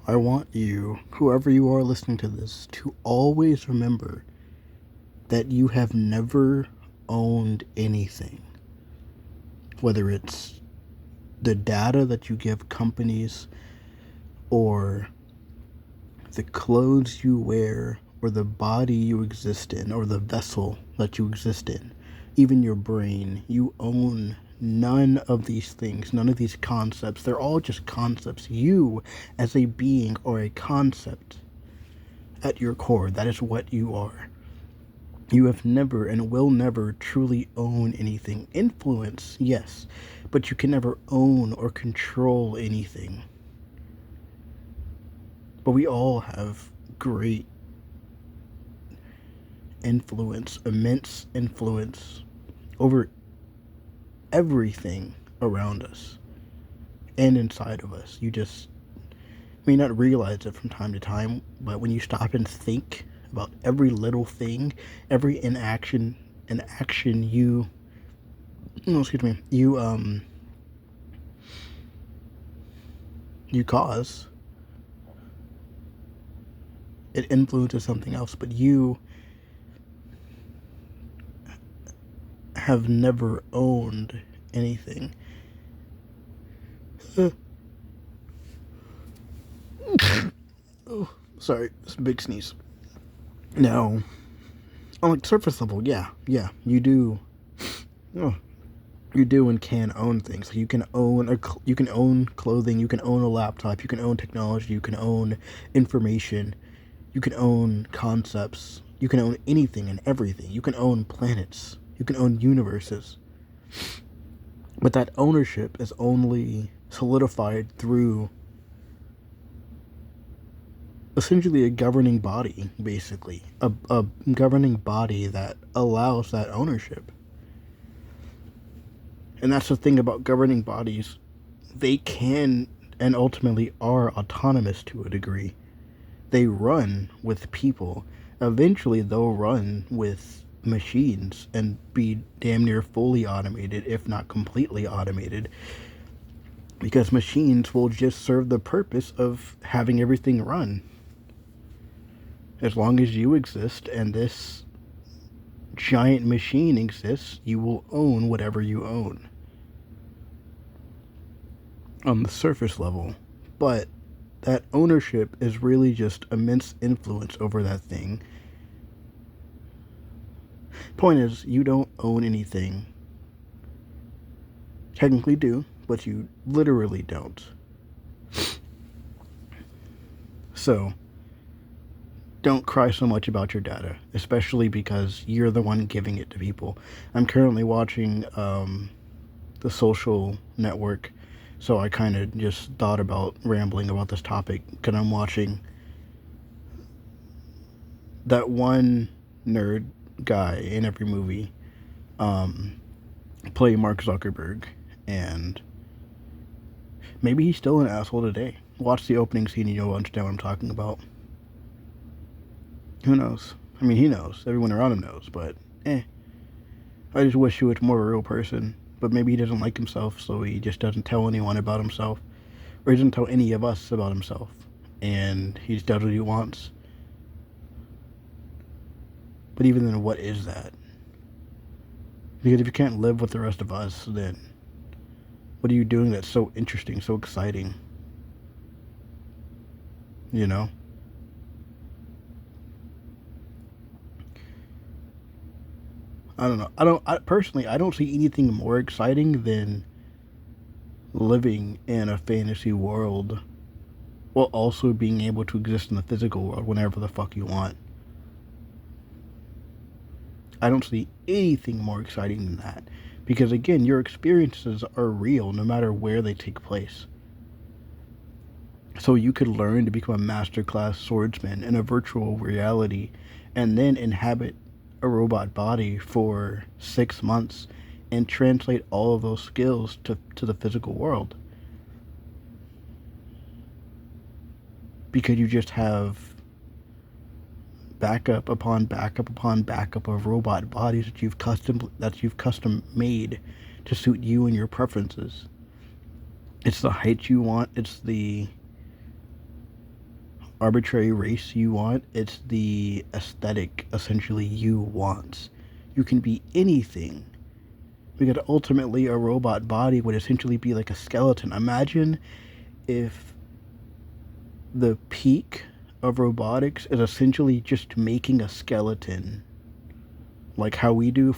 I want you, whoever you are listening to this, to always remember that you have never owned anything. Whether it's the data that you give companies, or the clothes you wear, or the body you exist in, or the vessel that you exist in, even your brain, you own none of these things, none of these concepts. They're all just concepts. You, as a being, are a concept at your core. That is what you are. You have never and will never truly own anything. Influence, yes, but you can never own or control anything. But we all have great influence, immense influence over everything around us and inside of us. You just may not realize it from time to time, but when you stop and think about every little thing, every inaction you, no, excuse me, you cause, it influences something else. But you have never owned anything. Oh, sorry, it's a big sneeze. Now, on like surface level, yeah, you do. Oh, you do and can own things. Like you can own clothing, you can own a laptop, you can own technology, you can own information, you can own concepts, you can own anything and everything. You can own planets, you can own universes. But that ownership is only solidified through essentially a governing body, basically. A governing body that allows that ownership. And that's the thing about governing bodies. They can and ultimately are autonomous to a degree. They run with people. Eventually, they'll run with machines and be damn near fully automated, if not completely automated, because machines will just serve the purpose of having everything run. As long as you exist and this giant machine exists, you will own whatever you own on the surface level. But that ownership is really just immense influence over that thing. Point is, you don't own anything. Technically do, but you literally don't. So, don't cry so much about your data, especially because you're the one giving it to people. I'm currently watching The Social Network, so I kind of just thought about rambling about this topic because I'm watching that one nerd guy in every movie play Mark Zuckerberg, and maybe he's still an asshole today. Watch the opening scene and you'll understand what I'm talking about. Who knows? I mean, he knows. Everyone around him knows, but I just wish he was more of a real person. But maybe he doesn't like himself, so he just doesn't tell anyone about himself. Or he doesn't tell any of us about himself. And he just does what he wants. But even then, what is that? Because if you can't live with the rest of us, then what are you doing that's so interesting, so exciting? You know? I don't know. Personally, I don't see anything more exciting than living in a fantasy world while also being able to exist in the physical world whenever the fuck you want. I don't see anything more exciting than that. Because again, your experiences are real no matter where they take place. So you could learn to become a masterclass swordsman in a virtual reality and then inhabit a robot body for 6 months and translate all of those skills to the physical world. Because you just have backup upon backup upon backup of robot bodies that you've custom made to suit you and your preferences. It's the height you want, it's the arbitrary race you want, it's the aesthetic essentially you want. You can be anything, because ultimately a robot body would essentially be like a skeleton. Imagine if the peak of robotics is essentially just making a skeleton, like how we do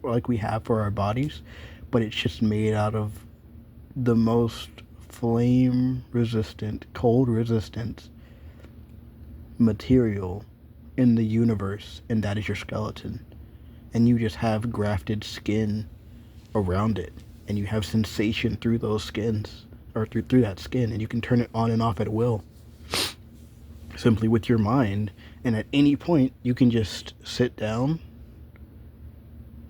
like we have for our bodies, but it's just made out of the most flame resistant, cold resistant material in the universe, and that is your skeleton. And you just have grafted skin around it, and you have sensation through those skins, or through that skin, and you can turn it on and off at will simply with your mind. And at any point you can just sit down,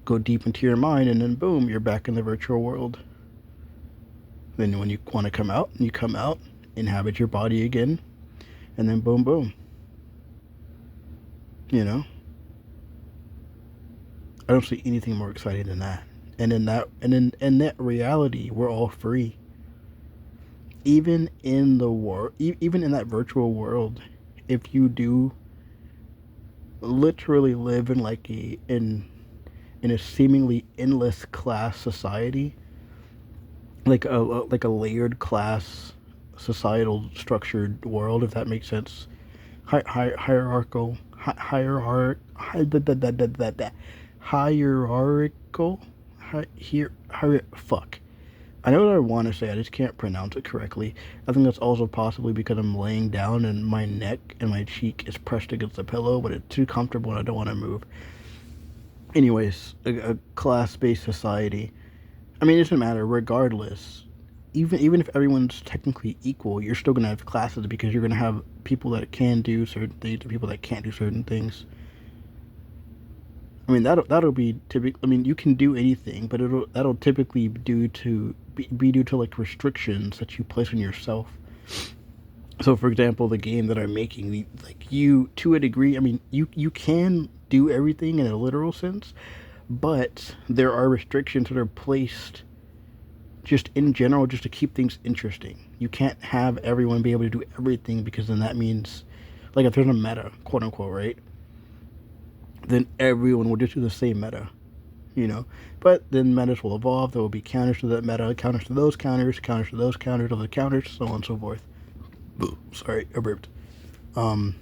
go deep into your mind, and then boom, you're back in the virtual world. Then when you want to come out, you come out, inhabit your body again, and then boom boom. You know, I don't see anything more exciting than that. And in that reality, we're all free. Even in the world, even in that virtual world, if you do literally live in in a seemingly endless class society, like a layered class societal structured world, if that makes sense. Hierarchical, hierarchical, fuck. I know what I want to say, I just can't pronounce it correctly. I think that's also possibly because I'm laying down and my neck and my cheek is pressed against the pillow, but it's too comfortable and I don't want to move. Anyways, a class-based society. I mean, it doesn't matter. Regardless, even if everyone's technically equal, you're still gonna have classes, because you're gonna have people that can do certain things and people that can't do certain things. I mean, that'll be typical. I mean, you can do anything, but that'll typically be due to like restrictions that you place on yourself. So, for example, the game that I'm making, like you, to a degree, I mean, you can do everything in a literal sense, but there are restrictions that are placed just in general, just to keep things interesting. You can't have everyone be able to do everything, because then that means, like, if there's a meta, quote unquote, right? Then everyone will just do the same meta, you know? But then metas will evolve. There will be counters to that meta, counters to those counters, counters to those counters, other counters, so on and so forth. Sorry, I burped. But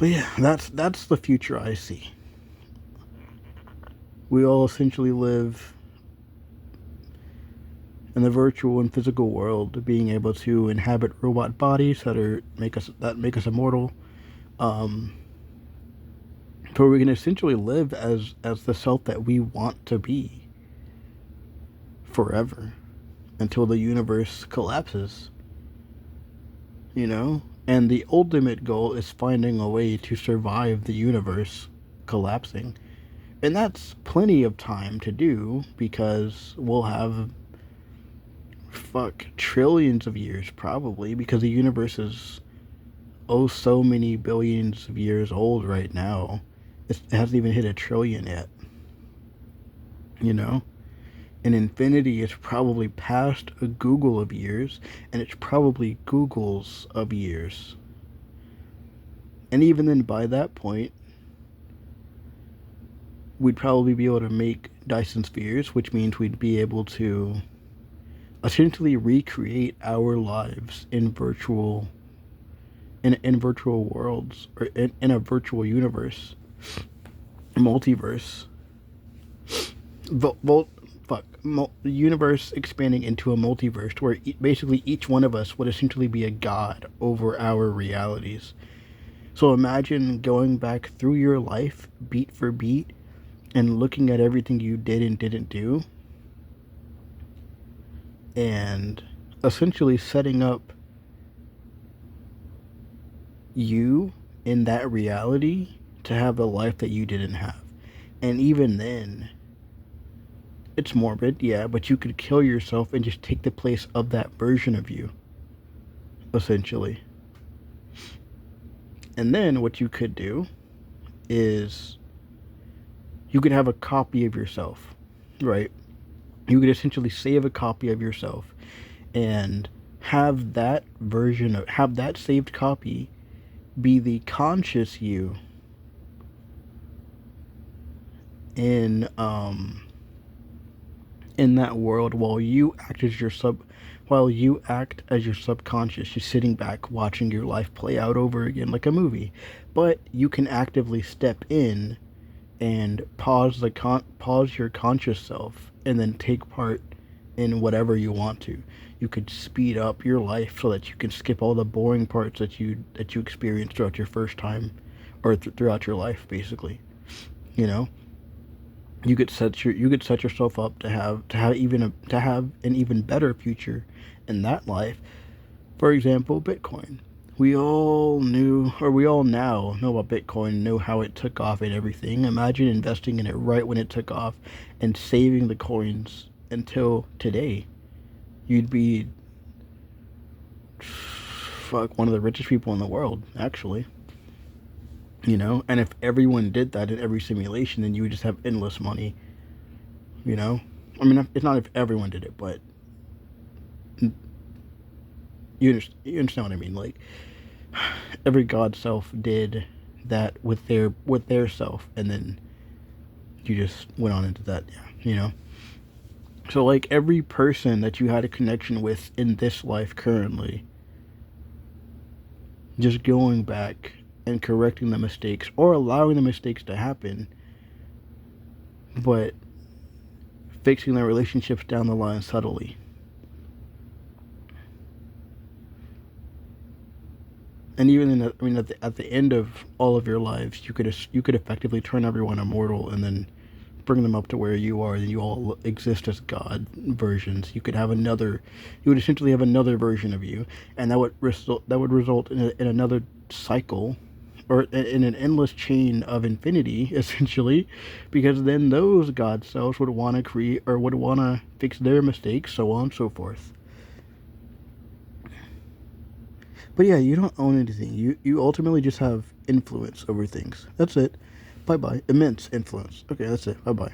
yeah, that's the future I see. We all essentially live in the virtual and physical world, being able to inhabit robot bodies make us immortal. But we can essentially live as the self that we want to be forever, until the universe collapses. You know? And the ultimate goal is finding a way to survive the universe collapsing. And that's plenty of time to do, because we'll have trillions of years probably, because the universe is so many billions of years old right now. It hasn't even hit a trillion yet. You know? And infinity is probably past a Google of years, and it's probably Google's of years. And even then, by that point, we'd probably be able to make Dyson spheres, which means we'd be able to essentially recreate our lives in virtual worlds, or in a virtual universe, multiverse. Universe expanding into a multiverse, where basically each one of us would essentially be a god over our realities. So imagine going back through your life, beat for beat, and looking at everything you did and didn't do, and essentially setting up you in that reality to have the life that you didn't have. And even then, it's morbid, yeah, but you could kill yourself and just take the place of that version of you, essentially. And then what you could do is you could have a copy of yourself, right? You could essentially save a copy of yourself and have that saved copy be the conscious you in in that world, while you act as your subconscious, just sitting back watching your life play out over again like a movie. But you can actively step in and pause your conscious self and then take part in whatever you want to. You could speed up your life so that you can skip all the boring parts that you experienced throughout your first time, or throughout your life, basically. You know, you could set yourself up to have an even better future in that life. For example, Bitcoin. We all now know about Bitcoin, know how it took off and everything. Imagine investing in it right when it took off and saving the coins until today. You'd be one of the richest people in the world, actually. You know, and if everyone did that in every simulation, then you would just have endless money. You know, I mean, it's not if everyone did it, but you understand what I mean. Like, every god self did that with their self, and then you just went on into that. Yeah, you know. So like every person that you had a connection with in this life currently, just going back and correcting the mistakes or allowing the mistakes to happen, but fixing their relationships down the line subtly. And even at the end of all of your lives, you could effectively turn everyone immortal and then bring them up to where you are, and you all exist as God versions. You would essentially have another version of you, and that would result in another cycle, or in an endless chain of infinity, essentially, because then those God selves would want to create or would want to fix their mistakes, so on and so forth. But yeah, you don't own anything. You ultimately just have influence over things. That's it. Bye bye. Immense influence. Okay, that's it. Bye bye.